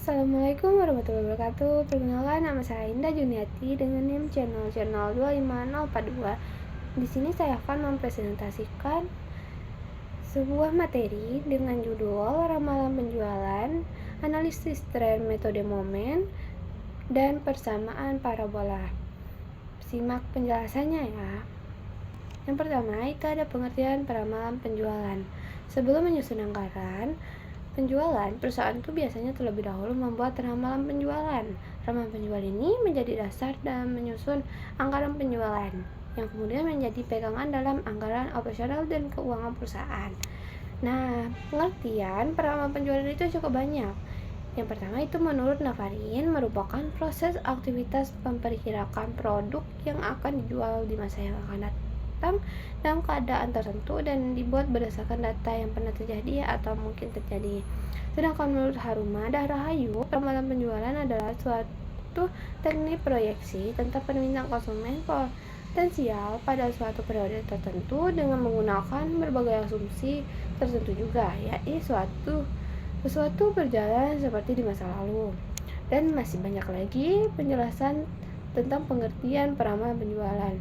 Assalamualaikum warahmatullahi wabarakatuh. Perkenalkan, nama saya Indah Juniati dengan NIM channel 25042. Di sini saya akan mempresentasikan sebuah materi dengan judul Ramalan Penjualan, Analisis Tren Metode Momen, dan Persamaan Parabola. Simak penjelasannya ya. Yang pertama, itu ada pengertian peramalan penjualan. Sebelum menyusun anggaran penjualan, perusahaan itu biasanya terlebih dahulu membuat ramalan penjualan. Ramalan penjualan ini menjadi dasar dalam menyusun anggaran penjualan, yang kemudian menjadi pegangan dalam anggaran operasional dan keuangan perusahaan. Nah, pengertian peramalan penjualan itu cukup banyak. Yang pertama itu menurut Navarin merupakan proses aktivitas memperkirakan produk yang akan dijual di masa yang akan datang dalam keadaan tertentu dan dibuat berdasarkan data yang pernah terjadi atau mungkin terjadi. Sedangkan menurut Haruma dan Rahayu, ramalan penjualan adalah suatu teknik proyeksi tentang permintaan konsumen potensial pada suatu periode tertentu dengan menggunakan berbagai asumsi tertentu juga, yaitu sesuatu berjalan seperti di masa lalu. Dan masih banyak lagi penjelasan tentang pengertian peramalan penjualan.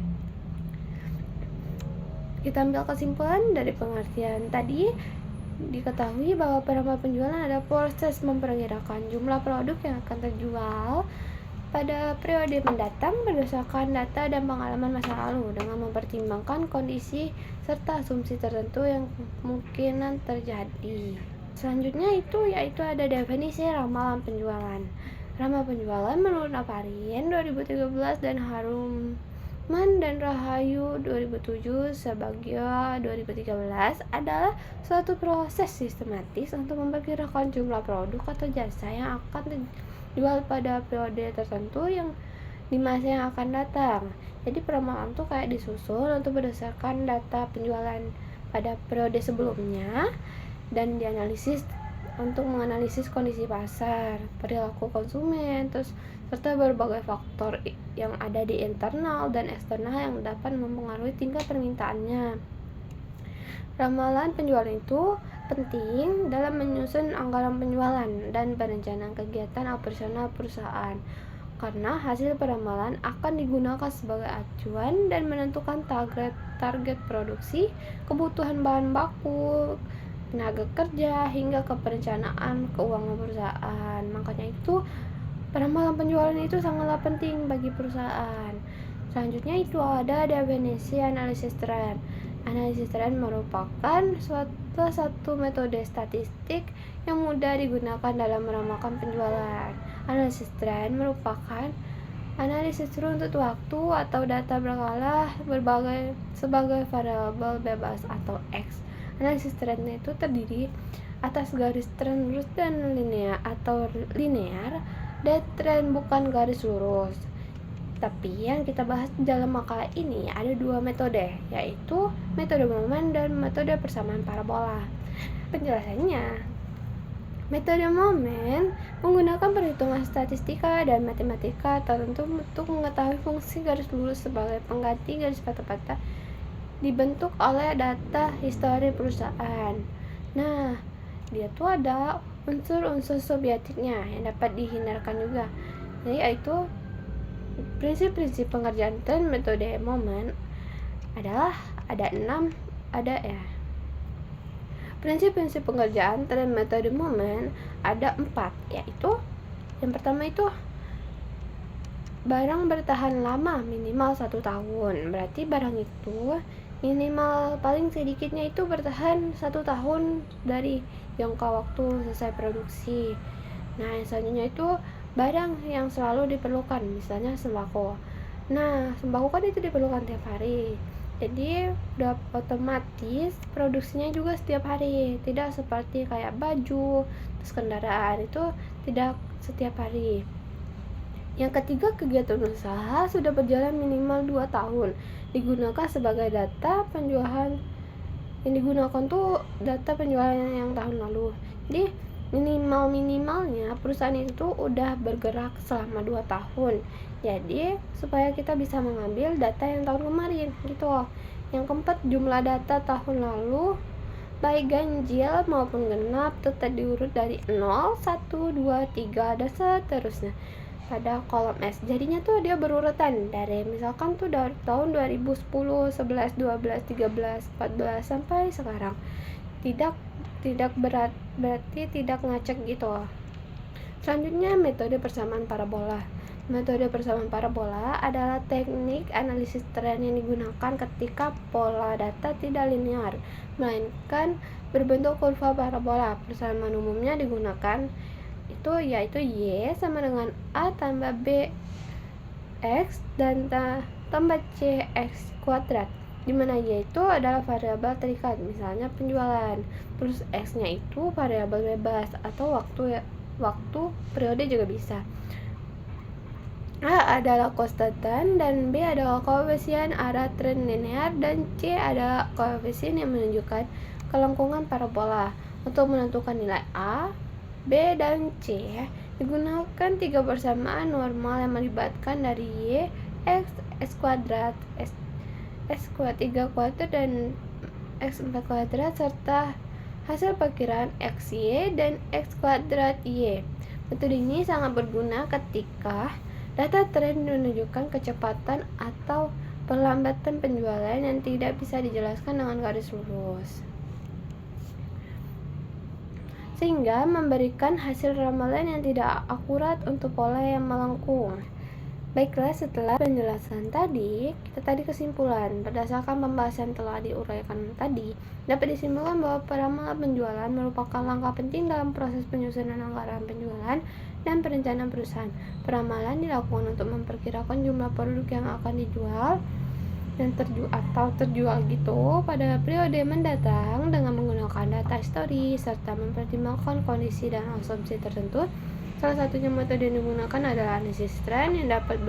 Kita ambil kesimpulan dari pengertian tadi. Diketahui bahwa peramalan penjualan adalah proses memperkirakan jumlah produk yang akan terjual pada periode mendatang berdasarkan data dan pengalaman masa lalu dengan mempertimbangkan kondisi serta asumsi tertentu yang kemungkinan terjadi. Selanjutnya yaitu ada definisi ramalan penjualan. Ramalan penjualan menurut Navarin 2013 dan Haruman dan Rahayu 2007 sebagai 2013 adalah suatu proses sistematis untuk memperkirakan jumlah produk atau jasa yang akan dijual pada periode tertentu yang di masa yang akan datang. Jadi peramalan itu kayak disusun untuk berdasarkan data penjualan pada periode sebelumnya dan dianalisis untuk menganalisis kondisi pasar, perilaku konsumen, serta berbagai faktor yang ada di internal dan eksternal yang dapat mempengaruhi tingkat permintaannya. Ramalan penjualan itu penting dalam menyusun anggaran penjualan dan perencanaan kegiatan operasional perusahaan, karena hasil peramalan akan digunakan sebagai acuan dan menentukan target produksi, kebutuhan bahan baku, tenaga kerja, hingga ke perencanaan keuangan perusahaan. Makanya itu peramalan penjualan itu sangatlah penting bagi perusahaan. Selanjutnya itu ada definisi analisis tren. Analisis tren merupakan satu metode statistik yang mudah digunakan dalam meramalkan penjualan. Analisis tren merupakan analisis runtut waktu atau data berkala sebagai variabel bebas atau X. Analisis tren itu terdiri atas garis tren lurus dan linear dan tren bukan garis lurus. Tapi yang kita bahas dalam makalah ini ada dua metode, yaitu metode momen dan metode persamaan parabola. Penjelasannya, metode momen menggunakan perhitungan statistika dan matematika tertentu untuk mengetahui fungsi garis lurus sebagai pengganti garis patah-patah dibentuk oleh data histori perusahaan. Nah, dia tuh ada unsur-unsur subjektifnya yang dapat dihindarkan juga. Jadi yaitu prinsip-prinsip pengerjaan tren metode momen adalah prinsip-prinsip pengerjaan tren metode momen ada 4, yaitu yang pertama itu barang bertahan lama minimal 1 tahun. Berarti barang itu minimal paling sedikitnya itu bertahan 1 tahun dari jangka waktu selesai produksi. Nah, yang selanjutnya itu barang yang selalu diperlukan, misalnya sembako. Nah, sembako kan itu diperlukan tiap hari, jadi udah otomatis produksinya juga setiap hari, tidak seperti kayak baju, terus kendaraan itu tidak setiap hari. Yang ketiga, kegiatan usaha sudah berjalan minimal 2 tahun, digunakan sebagai data penjualan yang digunakan tuh data penjualan yang tahun lalu. Jadi minimalnya perusahaan itu udah bergerak selama 2 tahun. Jadi supaya kita bisa mengambil data yang tahun kemarin gitu. Yang keempat, jumlah data tahun lalu baik ganjil maupun genap tetap diurut dari 0, 1, 2, 3 dan seterusnya pada kolom S. Jadinya tuh dia berurutan dari misalkan tuh dari tahun 2010, 11, 12, 13, 14 sampai sekarang. Tidak berarti tidak ngacak gitu. Selanjutnya metode persamaan parabola. Metode persamaan parabola adalah teknik analisis tren yang digunakan ketika pola data tidak linear, melainkan berbentuk kurva parabola. Persamaan umumnya digunakan yaitu Y sama dengan A tambah B X dan tambah C X kuadrat, di mana Y itu adalah variabel terikat, misalnya penjualan, terus X-nya itu variabel bebas atau waktu periode juga bisa. A adalah konstantan dan B adalah koefisien arah tren linear dan C adalah koefisien yang menunjukkan kelengkungan parabola. Untuk menentukan nilai A, B, dan C digunakan 3 persamaan normal yang melibatkan dari Y, X kuadrat, X kuadrat 3 kuadrat dan X 4 kuadrat serta hasil perkiraan XY dan X kuadrat Y. Metode ini sangat berguna ketika data tren menunjukkan kecepatan atau perlambatan penjualan yang tidak bisa dijelaskan dengan garis lurus, sehingga memberikan hasil ramalan yang tidak akurat untuk pola yang melengkung. Baiklah, setelah penjelasan tadi, kita kesimpulan. Berdasarkan pembahasan telah diuraikan tadi, dapat disimpulkan bahwa peramalan penjualan merupakan langkah penting dalam proses penyusunan anggaran penjualan dan perencanaan perusahaan. Peramalan dilakukan untuk memperkirakan jumlah produk yang akan dijual dan terjual gitu pada periode mendatang dengan menggunakan data historis serta mempertimbangkan kondisi dan asumsi tertentu. Salah satunya metode yang digunakan adalah analisis tren yang dapat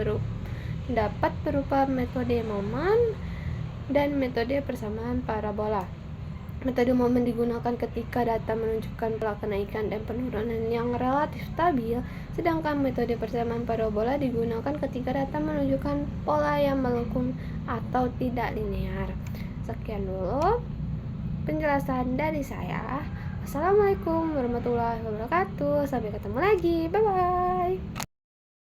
berupa metode momen dan metode persamaan parabola. Metode momen digunakan ketika data menunjukkan pola kenaikan dan penurunan yang relatif stabil, sedangkan metode persamaan parabola digunakan ketika data menunjukkan pola yang melengkung atau tidak linear. Sekian dulu penjelasan dari saya. Assalamualaikum warahmatullahi wabarakatuh. Sampai ketemu lagi. Bye bye.